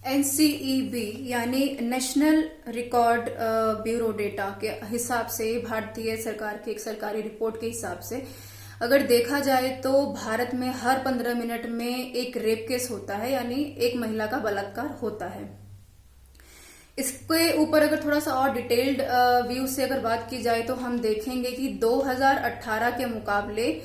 एनसीईबी यानी national record bureau data के हिसाब से, भारतीय सरकार की एक सरकारी रिपोर्ट के हिसाब से अगर देखा जाए तो भारत में हर 15 मिनट में एक रेप केस होता है, यानी एक महिला का बलात्कार होता है। इसके ऊपर अगर थोड़ा सा और डिटेल्ड व्यू से अगर बात की जाए तो हम देखेंगे कि 2018 के मुकाबले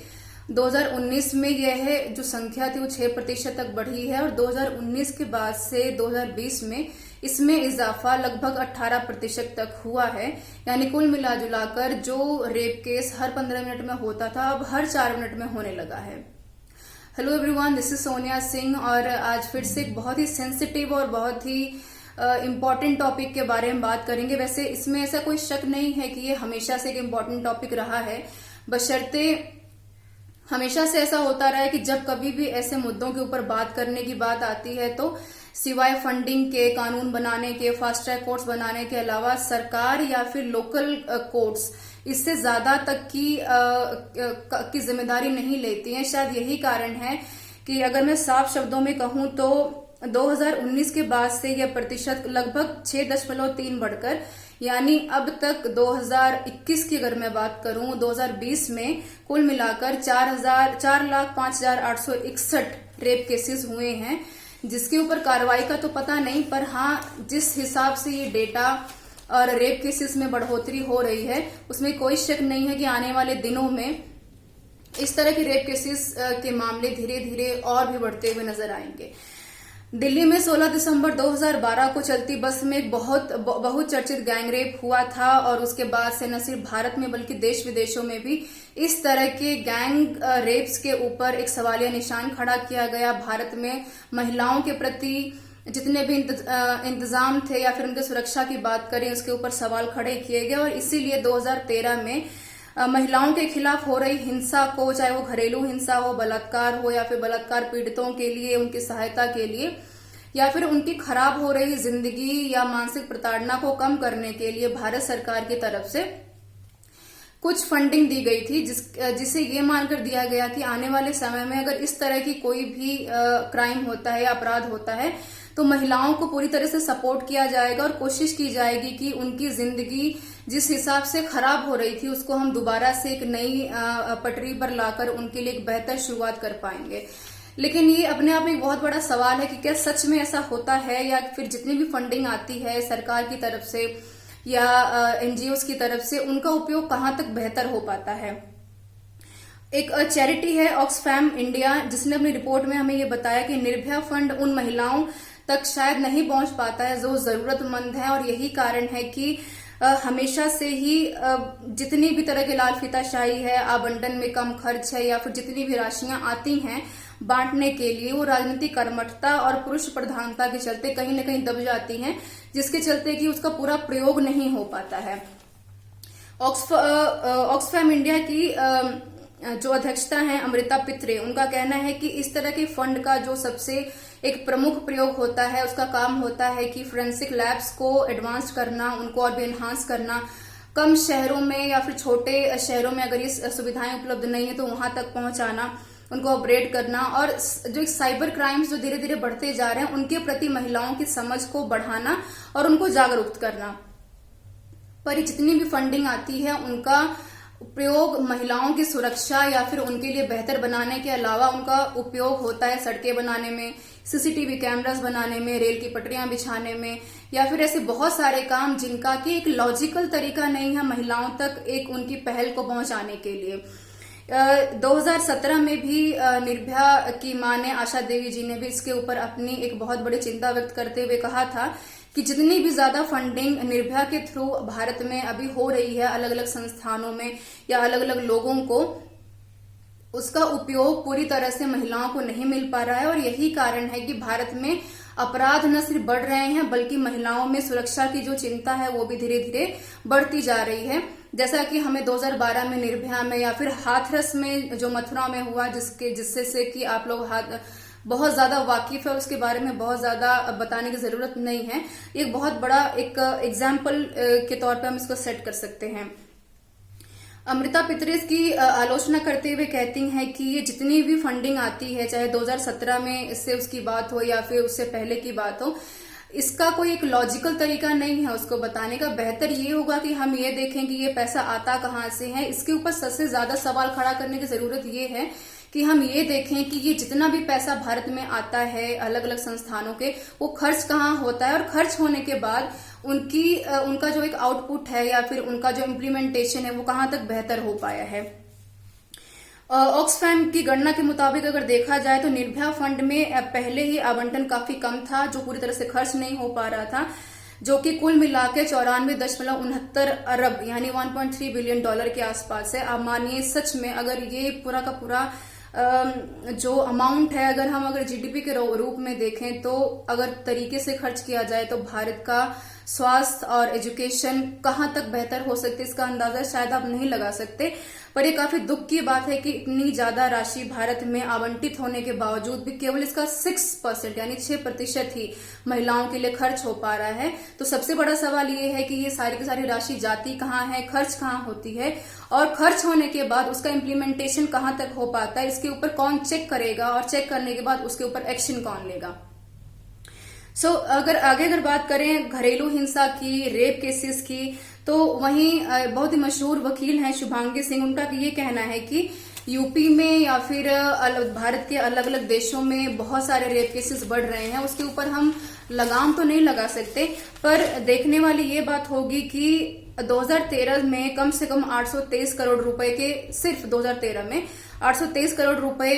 2019 में यह जो संख्या थी वो 6% तक बढ़ी है, और 2019 के बाद से 2020 में इसमें इजाफा लगभग 18% तक हुआ है। यानी कुल मिला जुलाकर जो रेप केस हर 15 मिनट में होता था अब हर 4 मिनट में होने लगा है। Hello everyone, this is Sonia Singh, और आज फिर से एक बहुत ही सेंसिटिव और बहुत ही इम्पोर्टेंट टॉपिक के बारे में बात करेंगे। वैसे इसमें ऐसा कोई शक नहीं है कि ये हमेशा से एक इम्पोर्टेंट टॉपिक रहा है, बशर्ते हमेशा से ऐसा होता रहा है कि जब कभी भी ऐसे मुद्दों के ऊपर बात करने की बात आती है तो सिवाय फंडिंग के, कानून बनाने के, फास्ट ट्रैक कोर्ट्स बनाने के अलावा सरकार या फिर लोकल कोर्ट्स इससे ज्यादा तक की जिम्मेदारी नहीं लेती हैं। शायद यही कारण है कि अगर मैं साफ शब्दों में कहूं तो 2019 के बाद से यह प्रतिशत लगभग 6.3 बढ़कर, यानी अब तक 2021 की अगर मैं बात करूं 2020 में कुल मिलाकर 4,05,861 रेप केसेस हुए हैं, जिसके ऊपर कार्रवाई का तो पता नहीं, पर हाँ जिस हिसाब से ये डेटा और रेप केसेस में बढ़ोतरी हो रही है उसमें कोई शक नहीं है कि आने वाले दिनों में इस तरह के रेप केसेस के मामले धीरे धीरे और भी बढ़ते हुए नजर आएंगे। दिल्ली में 16 दिसंबर 2012 को चलती बस में एक बहुत चर्चित गैंग रेप हुआ था, और उसके बाद से न सिर्फ भारत में बल्कि देश विदेशों में भी इस तरह के गैंग रेप्स के ऊपर एक सवालिया निशान खड़ा किया गया। भारत में महिलाओं के प्रति जितने भी इंतजाम थे या फिर उनकी सुरक्षा की बात करें उसके ऊपर सवाल खड़े किए गए, और इसीलिए 2013 में महिलाओं के खिलाफ हो रही हिंसा को, चाहे वो घरेलू हिंसा हो, बलात्कार हो, या फिर बलात्कार पीड़ितों के लिए उनकी सहायता के लिए, या फिर उनकी खराब हो रही जिंदगी या मानसिक प्रताड़ना को कम करने के लिए भारत सरकार की तरफ से कुछ फंडिंग दी गई थी, जिसे ये मानकर दिया गया कि आने वाले समय में अगर इस तरह की कोई भी क्राइम होता है या अपराध होता है तो महिलाओं को पूरी तरह से सपोर्ट किया जाएगा और कोशिश की जाएगी कि उनकी जिंदगी जिस हिसाब से खराब हो रही थी उसको हम दोबारा से एक नई पटरी पर लाकर उनके लिए एक बेहतर शुरुआत कर पाएंगे। लेकिन ये अपने आप में एक बहुत बड़ा सवाल है कि क्या सच में ऐसा होता है, या फिर जितनी भी फंडिंग आती है सरकार की तरफ से या एनजीओज की तरफ से उनका उपयोग कहाँ तक बेहतर हो पाता है। एक चैरिटी है ऑक्सफैम इंडिया, जिसने अपनी रिपोर्ट में हमें ये बताया कि निर्भया फंड उन महिलाओं तक शायद नहीं पहुंच पाता है जो जरूरतमंद है, और यही कारण है कि हमेशा से ही जितनी भी तरह की लाल फीताशाही है, आवंटन में कम खर्च है, या फिर जितनी भी राशियां आती हैं बांटने के लिए वो राजनीतिक कर्मठता और पुरुष प्रधानता के चलते कहीं न कहीं दब जाती हैं, जिसके चलते कि उसका पूरा प्रयोग नहीं हो पाता है। ऑक्सफैम इंडिया की जो अध्यक्षता है अमृता पित्रे, उनका कहना है कि इस तरह के फंड का जो सबसे एक प्रमुख प्रयोग होता है उसका काम होता है कि फोरेंसिक लैब्स को एडवांस करना, उनको और भी एनहांस करना, कम शहरों में या फिर छोटे शहरों में अगर ये सुविधाएं उपलब्ध नहीं है तो वहां तक पहुंचाना, उनको अपग्रेड करना, और जो साइबर क्राइम्स जो धीरे धीरे बढ़ते जा रहे हैं उनके प्रति महिलाओं की समझ को बढ़ाना और उनको जागरूक करना। पर जितनी भी फंडिंग आती है उनका प्रयोग महिलाओं की सुरक्षा या फिर उनके लिए बेहतर बनाने के अलावा उनका उपयोग होता है सड़कें बनाने में, सीसीटीवी कैमरास बनाने में, रेल की पटरियां बिछाने में, या फिर ऐसे बहुत सारे काम जिनका कि एक लॉजिकल तरीका नहीं है महिलाओं तक एक उनकी पहल को पहुंचाने के लिए। 2017 में भी निर्भया की मां ने, आशा देवी जी ने भी इसके ऊपर अपनी एक बहुत बड़ी चिंता व्यक्त करते हुए कहा था कि जितनी भी ज्यादा फंडिंग निर्भया के थ्रू भारत में अभी हो रही है अलग अलग संस्थानों में या अलग अलग लोगों को, उसका उपयोग पूरी तरह से महिलाओं को नहीं मिल पा रहा है, और यही कारण है कि भारत में अपराध न सिर्फ बढ़ रहे हैं बल्कि महिलाओं में सुरक्षा की जो चिंता है वो भी धीरे धीरे बढ़ती जा रही है। जैसा कि हमें 2012 में निर्भया में या फिर हाथरस में जो मथुरा में हुआ, जिससे से कि आप लोग बहुत ज्यादा वाकिफ है, उसके बारे में बहुत ज्यादा बताने की जरूरत नहीं है। एक बहुत बड़ा एक एग्जाम्पल के तौर पे हम इसको सेट कर सकते हैं। अमृता पित्रे की आलोचना करते हुए कहती हैं कि ये जितनी भी फंडिंग आती है, चाहे 2017 में इससे उसकी बात हो या फिर उससे पहले की बात हो, इसका कोई एक लॉजिकल तरीका नहीं है उसको बताने का। बेहतर ये होगा कि हम ये देखें कि ये पैसा आता कहाँ से है। इसके ऊपर सबसे ज्यादा सवाल खड़ा करने की जरूरत ये है कि हम ये देखें कि ये जितना भी पैसा भारत में आता है अलग अलग संस्थानों के, वो खर्च कहाँ होता है, और खर्च होने के बाद उनका जो एक आउटपुट है या फिर उनका जो इम्प्लीमेंटेशन है वो कहाँ तक बेहतर हो पाया है। ऑक्सफैम की गणना के मुताबिक अगर देखा जाए तो निर्भया फंड में पहले ही आवंटन काफी कम था, जो पूरी तरह से खर्च नहीं हो पा रहा था, जो कि कुल मिला के 94.69 अरब यानी 1.3 बिलियन डॉलर के आसपास है। आप मानिए सच में अगर ये पूरा का पूरा जो अमाउंट है अगर जीडीपी के रूप में देखें तो अगर तरीके से खर्च किया जाए तो भारत का स्वास्थ्य और एजुकेशन कहां तक बेहतर हो सकती है इसका अंदाजा शायद आप नहीं लगा सकते। पर ये काफी दुख की बात है कि इतनी ज्यादा राशि भारत में आवंटित होने के बावजूद भी केवल इसका 6% यानी 6% ही महिलाओं के लिए खर्च हो पा रहा है। तो सबसे बड़ा सवाल ये है कि ये सारी की सारी राशि जाती कहाँ है, खर्च कहाँ होती है, और खर्च होने के बाद उसका इम्प्लीमेंटेशन कहाँ तक हो पाता है, इसके ऊपर कौन चेक करेगा, और चेक करने के बाद उसके ऊपर एक्शन कौन लेगा। अगर बात करें घरेलू हिंसा की, रेप केसेस की, तो वहीं बहुत ही मशहूर वकील हैं शुभांगी सिंह, उनका ये कहना है कि यूपी में या फिर भारत के अलग अलग देशों में बहुत सारे रेप केसेस बढ़ रहे हैं। उसके ऊपर हम लगाम तो नहीं लगा सकते, पर देखने वाली ये बात होगी कि 2013 में कम से कम 823 करोड़ रुपए के, सिर्फ 2013 में 823 करोड़ रुपए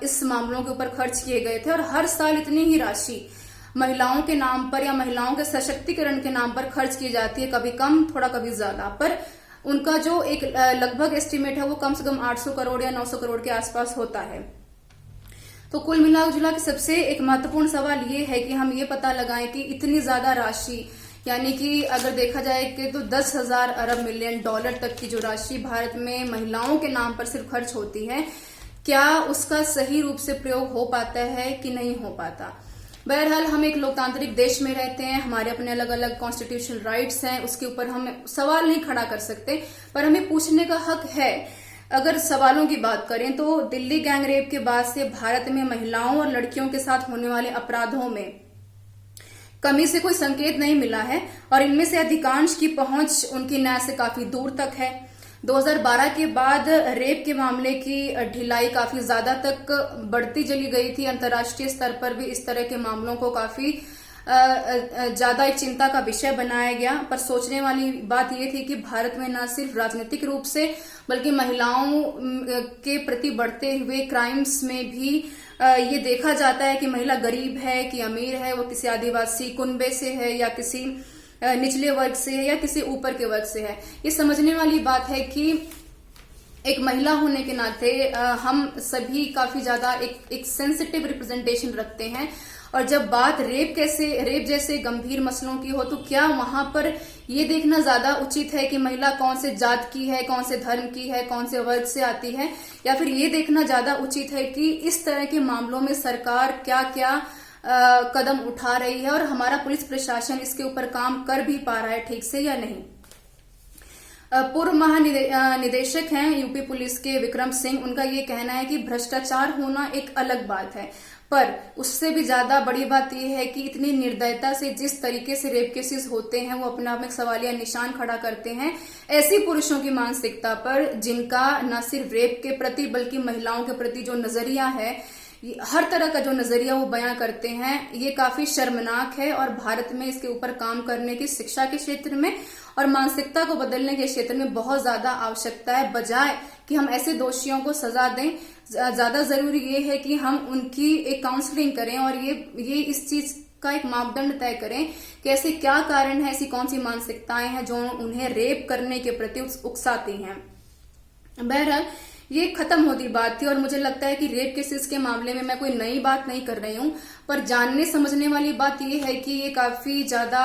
इस मामलों के ऊपर खर्च किए गए थे, और हर साल इतनी ही राशि महिलाओं के नाम पर या महिलाओं के सशक्तिकरण के नाम पर खर्च की जाती है, कभी कम थोड़ा कभी ज्यादा, पर उनका जो एक लगभग एस्टिमेट है वो कम से कम 800 करोड़ या 900 करोड़ के आसपास होता है। तो कुल मिलाजुला के सबसे एक महत्वपूर्ण सवाल ये है कि हम ये पता लगाएं कि इतनी ज्यादा राशि, यानी कि अगर देखा जाए कि तो 10,000 अरब मिलियन डॉलर तक की जो राशि भारत में महिलाओं के नाम पर सिर्फ खर्च होती है, क्या उसका सही रूप से प्रयोग हो पाता है कि नहीं हो पाता। बहरहाल हम एक लोकतांत्रिक देश में रहते हैं, हमारे अपने अलग अलग कॉन्स्टिट्यूशनल राइट्स हैं, उसके ऊपर हम सवाल नहीं खड़ा कर सकते, पर हमें पूछने का हक है। अगर सवालों की बात करें तो दिल्ली गैंगरेप के बाद से भारत में महिलाओं और लड़कियों के साथ होने वाले अपराधों में कमी से कोई संकेत नहीं मिला है, और इनमें से अधिकांश की पहुंच उनकी न्याय से काफी दूर तक है। 2012 के बाद रेप के मामले की ढिलाई काफी ज्यादा तक बढ़ती चली गई थी। अंतर्राष्ट्रीय स्तर पर भी इस तरह के मामलों को काफी ज्यादा एक चिंता का विषय बनाया गया। पर सोचने वाली बात यह थी कि भारत में न सिर्फ राजनीतिक रूप से बल्कि महिलाओं के प्रति बढ़ते हुए क्राइम्स में भी ये देखा जाता है कि महिला गरीब है कि अमीर है, वो किसी आदिवासी कुनबे से है या किसी निचले वर्ग से है या किसी ऊपर के वर्ग से है। ये समझने वाली बात है कि एक महिला होने के नाते हम सभी काफी ज्यादा एक सेंसिटिव रिप्रेजेंटेशन रखते हैं, और जब बात रेप जैसे गंभीर मसलों की हो तो क्या वहां पर ये देखना ज्यादा उचित है कि महिला कौन से जात की है, कौन से धर्म की है, कौन से वर्ग से आती है, या फिर ये देखना ज्यादा उचित है कि इस तरह के मामलों में सरकार क्या क्या कदम उठा रही है और हमारा पुलिस प्रशासन इसके ऊपर काम कर भी पा रहा है ठीक से या नहीं। पूर्व महानिदेशक हैं यूपी पुलिस के विक्रम सिंह, उनका ये कहना है कि भ्रष्टाचार होना एक अलग बात है, पर उससे भी ज्यादा बड़ी बात यह है कि इतनी निर्दयता से जिस तरीके से रेप केसेस होते हैं वो अपने आप में सवालिया निशान खड़ा करते हैं ऐसी पुरुषों की मानसिकता पर, जिनका न सिर्फ रेप के प्रति बल्कि महिलाओं के प्रति जो नजरिया है, हर तरह का जो नजरिया वो बयां करते हैं, ये काफी शर्मनाक है। और भारत में इसके ऊपर काम करने की शिक्षा के क्षेत्र में और मानसिकता को बदलने के क्षेत्र में बहुत ज्यादा आवश्यकता है। बजाय कि हम ऐसे दोषियों को सजा दें, ज्यादा जरूरी ये है कि हम उनकी एक काउंसलिंग करें और ये इस चीज का एक मापदंड तय करें कि ऐसे क्या कारण है, ऐसी कौन सी मानसिकताएं हैं जो उन्हें रेप करने के प्रति उकसाती हैं। बहरहाल ये खत्म होती बात थी, और मुझे लगता है कि रेप केसेस के मामले में मैं कोई नई बात नहीं कर रही हूं, पर जानने समझने वाली बात ये है कि ये काफी ज्यादा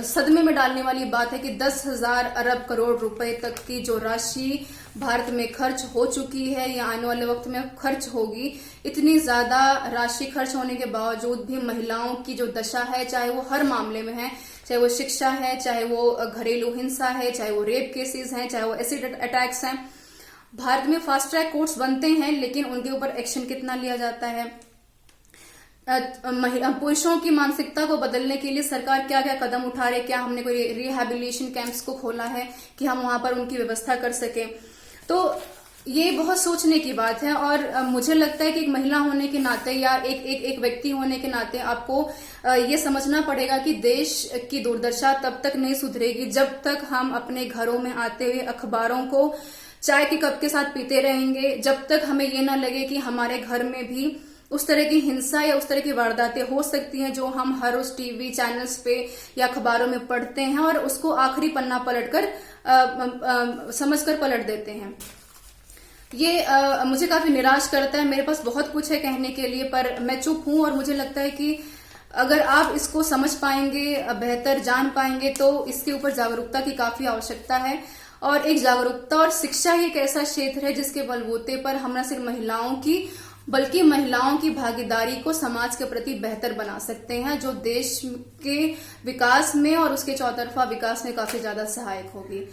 सदमे में डालने वाली बात है कि 10,000 अरब करोड़ रुपए तक की जो राशि भारत में खर्च हो चुकी है या आने वाले वक्त में खर्च होगी, इतनी ज्यादा राशि खर्च होने के बावजूद भी महिलाओं की जो दशा है, चाहे वो हर मामले में है, चाहे वो शिक्षा है, चाहे वो घरेलू हिंसा है, चाहे वो रेप केसेस हैं, चाहे वो एसिड अटैक्स हैं, भारत में फास्ट ट्रैक कोर्ट्स बनते हैं लेकिन उनके ऊपर एक्शन कितना लिया जाता है। पुरुषों की मानसिकता को बदलने के लिए सरकार क्या क्या कदम उठा रही है, क्या हमने कोई रिहैबिलिटेशन कैंप्स को खोला है कि हम वहां पर उनकी व्यवस्था कर सके। तो ये बहुत सोचने की बात है और मुझे लगता है कि एक महिला होने के नाते या एक व्यक्ति होने के नाते आपको ये समझना पड़ेगा कि देश की दुर्दशा तब तक नहीं सुधरेगी जब तक हम अपने घरों में आते हुए अखबारों को चाय के कप के साथ पीते रहेंगे, जब तक हमें ये ना लगे कि हमारे घर में भी उस तरह की हिंसा या उस तरह की वारदातें हो सकती हैं जो हम हर रोज टीवी चैनल्स पे या अखबारों में पढ़ते हैं और उसको आखिरी पन्ना पलटकर समझकर पलट देते हैं। ये मुझे काफी निराश करता है। मेरे पास बहुत कुछ है कहने के लिए पर मैं चुप हूं और मुझे लगता है कि अगर आप इसको समझ पाएंगे, बेहतर जान पाएंगे तो इसके ऊपर जागरूकता की काफी आवश्यकता है। और एक जागरूकता और शिक्षा ही एक ऐसा क्षेत्र है जिसके बलबूते पर हम न सिर्फ महिलाओं की बल्कि महिलाओं की भागीदारी को समाज के प्रति बेहतर बना सकते हैं, जो देश के विकास में और उसके चौतरफा विकास में काफी ज्यादा सहायक होगी।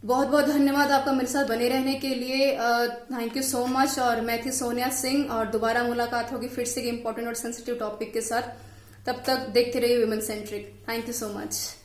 बहुत बहुत धन्यवाद आपका मेरे साथ बने रहने के लिए। Thank you so much. और मैं थी सोनिया सिंह और दोबारा मुलाकात होगी फिर से एक इम्पोर्टेंट और सेंसिटिव टॉपिक के साथ। तब तक देखते रहिए women centric. Thank you so much.